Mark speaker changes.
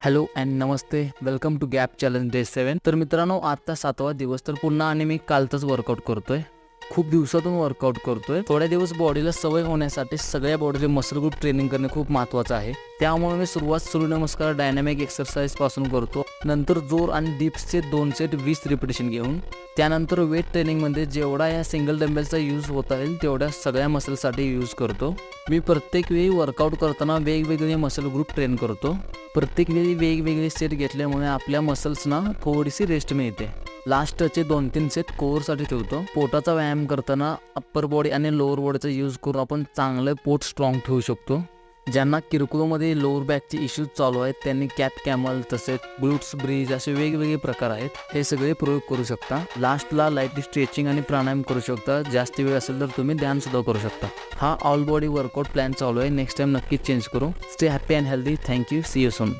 Speaker 1: Hello and namaste, welcome to gap challenge day 7. तर मित्रांनो, आता 7वा दिवस. तर पुन्हा आणि मी कालचाच वर्कआउट करतोय. खूप दिवसातून वर्कआउट करतोय. थोड्या दिवस बॉडीला सवय होण्यासाठी सगळ्या बॉडीचे मसल ग्रुप ट्रेनिंग करणे खूप महत्त्वाचं आहे. त्यामुळे मी सुरुवात सूर्यनमस्कार डायनॅमिक एक्सरसाइज पासून करतो. नंतर जोर आणि डिप्सचे 2 सेट 20 रिपिटेशन घेऊन त्यानंतर वेट ट्रेनिंगमध्ये जेवढा या सिंगल डंबेलचा यूज होता येईल तेवढ्या सगळ्या मसलसाठी यूज करतो. मी प्रत्येक वेळी वर्कआउट करताना वेगवेगळे मसल ग्रुप ट्रेन करतो. प्रत्येक वेळी वेगवेगळे सेट घेतल्यामुळे आपल्या मसल्सना थोडीशी रेस्ट मिळते. लास्टचे 2-3 सेट कोअरसाठी ठेवतो. पोटाचा व्यायाम करताना अप्पर बॉडी आणि लोअर बॉडीचा यूज करून आपण चांगलं पोट स्ट्रॉंग ठेवू शकतो. ज्यांना किरकोळमध्ये लोअर बॅकचे इश्यूज चालू आहेत त्यांनी कॅट कॅमल तसेच ग्लूट्स ब्रिज असे वेगवेगळे प्रकार आहेत, हे सगळे प्रयोग करू शकता. लास्टला लाईटली स्ट्रेचिंग आणि प्राणायाम करू शकता. जास्त वेळ असेल तर तुम्ही ध्यान सुद्धा करू शकता. हा ऑल बॉडी वर्कआउट प्लॅन चालू आहे. नेक्स्ट टाइम नक्कीच चेंज करू. Stay happy and healthy. Thank you. See you soon.